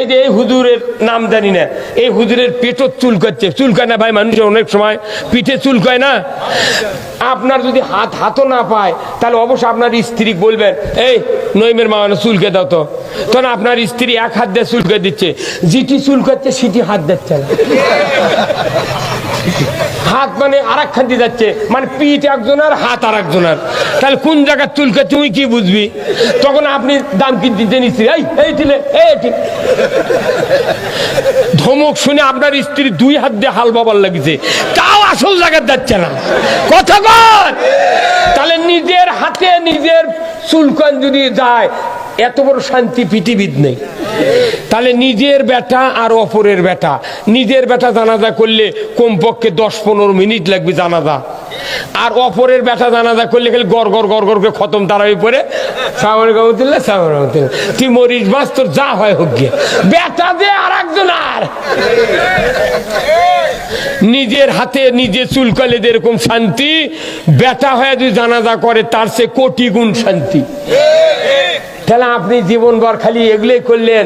এই হুজুরের নাম জানি না, এই হুজুরের পেটও চুলকাচ্ছে। চুলকায় না ভাই, মানুষের অনেক সময় পিঠে চুলকায় না। আপনার যদি হাতও না পায় তাহলে অবশ্যই আপনার স্ত্রী বলবেন, এই নইমের মা চুলকে দাও তো। তখন আপনার স্ত্রী এক হাত দিয়ে চুলকে দিচ্ছে, যেটি চুলকাচ্ছে সেটি হাত দিচ্ছে না। হাত মানে আর এক খান্তি যাচ্ছে, মানে পিঠ একজনের হাত আর একজনের। তাহলে কোন জায়গায় চুলকে তুই কি বুঝবি? তখন আপনি দাম কিনতে নিচ্ছি, এই দিলে ঠিক। ধমক শুনে আপনার স্ত্রী দুই হাত দিয়ে হাল বাবার লাগিছে, তাও আসল জায়গায় যাচ্ছে না। কথা বল। তাহলে নিজের হাতে নিজের চুলকান যদি যায়, এত বড় শান্তি পৃথিবীর নেই। তাহলে নিজের বেটা আর অপরের বেটা, নিজের বেটা জানাজা করলে কমপক্ষে 10-15 মিনিট লাগবে জানাজা, আর অপরের বেটা জানাজা করলে খালি গড় গড় গড় গড় করে খতম তারাবি পরে সামনে গামতিল্লা সামনে গামতিল্লা, তুই মরিস বাস, তোর যা হয় হোক গিয়ে। বেটা যে আর একজন আর নিজের হাতে নিজে চুলকালে যেরকম শান্তি, বেটা হয়ে যদি জানাজা করে তার সে কোটি গুণ শান্তি। তাহলে আপনি জীবনভর খালি এগুলোই করলেন,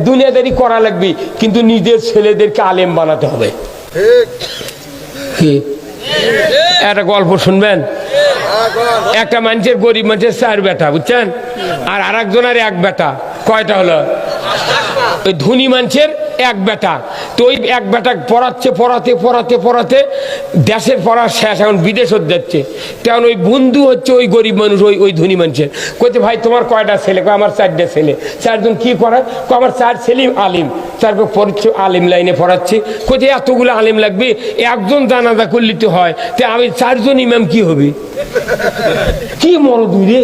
দুনিয়াদারি করা লাগবে, কিন্তু নিজের ছেলেদেরকে আলেম বানাতে হবে। একটা গল্প শুনবেন। একটা মানুষের, গরিব মানুষের 4 বেটা, বুঝছেন, আর আরেকজনের 1 বেটা। কয়টা হলো? ওই ধনী মানুষের 1 বেটা। তো ওই 1 বেটা পড়াচ্ছে, পড়াতে পড়াতে পড়াতে দেশের পড়া শেষ, এখন বিদেশত যাচ্ছে। তেমন ওই বন্ধু হচ্ছে ওই গরিব মানুষ, ওই ধনী মানুষের। কইতে, ভাই তোমার কয়টা ছেলে? আমার 4টা ছেলে। 4 জন কি করে? আমার 4 ছেলে আলিম, তারপর পড়ছে আলিম লাইনে পড়াচ্ছে। কইতে, এতগুলো আলিম লাগবে, একজন জানাজা করলে তো হয়, তে আমি 4 জন ইমাম কি হবে? কি মরদ রে।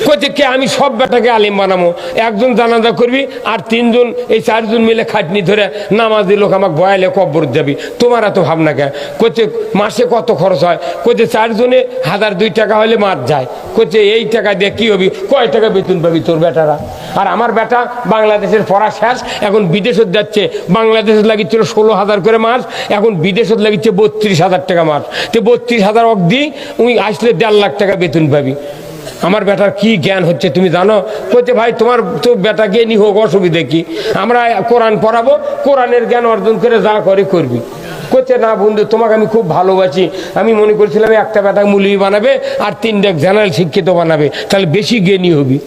কইতে, কে আমি সব বেটাকে আলিম বানাবো, একজন জানাজা করবি আর 3 জন, এই 4 জন মিলে খাটনি ধরে নামাজি লোক আমাকে বয়ালে কব্বর যাবি। তোমার এত ভাবনা কে? কইতে, মাসে কত খরচ হয়? কইতে, 4 জনে 1002 টাকা হলে মাস যায়। কইতে, এই টাকা দিয়ে কি হবি? কয় টাকা বেতন পাবি তোর বেটারা? আর আমার বেটা বাংলাদেশের পড়া শেষ, এখন বিদেশত যাচ্ছে। বাংলাদেশে লাগিচ্ছিল 16,000 করে মাস, এখন বিদেশত লাগিচ্ছে 32,000 টাকা মাস। তো 32,000 অব্দি উনি আসলে 1.5 লাখ টাকা বেতন পাবি। আমার বেটার কি জ্ঞান হচ্ছে তুমি জানো? কইতে, ভাই তোমার তো বেটা জ্ঞানী হোক, অসুবিধে কি? আমরা কোরআন পড়াবো, কোরআনের জ্ঞান অর্জন করে যা করে করবি। কইতে, না বন্ধু, তোমাকে আমি খুব ভালোবাসি, আমি মনে করছিলাম একটা বেটা মৌলবি বানাবে আর 3টা জেনারেল শিক্ষিত বানাবে, তাহলে বেশি জ্ঞানী হবি।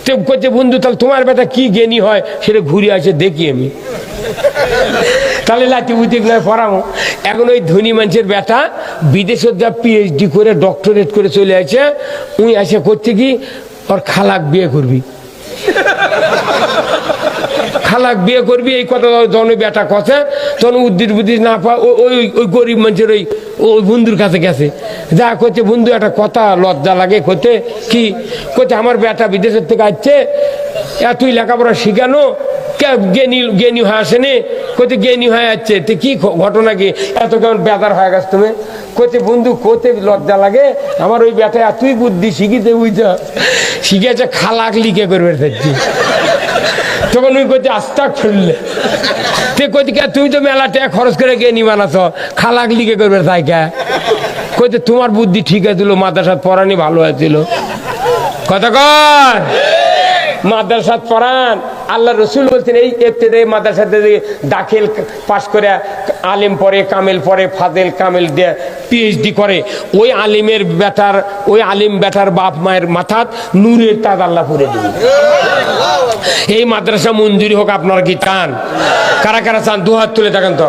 তো কইতে, বন্ধু তাহলে তোমার বেটা কি জ্ঞানী হয় সেটা ঘুরে আসে দেখি আমি, তাহলে লাঠি বুঝে পড়াবো। এখন ওই ধনী মানুষের বেটা বিদেশে যা PhD করে ডক্টরেট করে চলে আসে, উনি আসে করছে কি, ওর খালাক বিয়ে করবি, খালাক বিয়ে করবি, এই কথা যখন বেটা কথা, তখন উদ্দির বুদ্ধি না পা ওই গরিব মানুষের ওই বন্ধুর কাছে গেছে। যা করছে, বন্ধু একটা কথা লজ্জা লাগে, করতে কি? করছে, আমার বেটা বিদেশের থেকে আসছে, এতই লেখাপড়া শিখানো, জ্ঞানী হয়ে আসেনি। কোথায় জ্ঞানী হয়ে যাচ্ছে, তো কি ঘটনা কি? এত কেমন বেদার হয়ে গেছে তুমি? কোথায় বন্ধু, কোথায় লজ্জা লাগে? আমার ওই বেটা এতই বুদ্ধি শিখিতে, বুঝছ, শিখেছে খালাক লিখে করবে থাকছি। তখন ওই কোথায় আস্তাক ফেললে, তে কোথায় তুমি তো মেলা টাকা খরচ করে জ্ঞানী বানাচ্ছ, খালাক লিখে করবে তাই কে? কোথায় তোমার বুদ্ধি ঠিক আছিল, মাদ্রাসাত পড়ানি ভালো হয়েছিল। কথা কর, মাদ্রাসাত পড়ান। আল্লাহ রসুল বলছেন, এই ইবতিদায়ী মাদ্রাসাতে দাখিল পাশ করে আলিম পড়ে, কামেল পড়ে, ফাজেল কামেল দিয়ে PhD করে, ওই আলিমের বেটার, ওই আলিম বেটার বাপ মায়ের মাথাত নূরের তাজ আল্লাহ পরে দিবে। এই মাদ্রাসা মঞ্জুরি হোক, আপনারা কি চান? কারা কারা চান? 2 হাত তুলে থাকেন তো।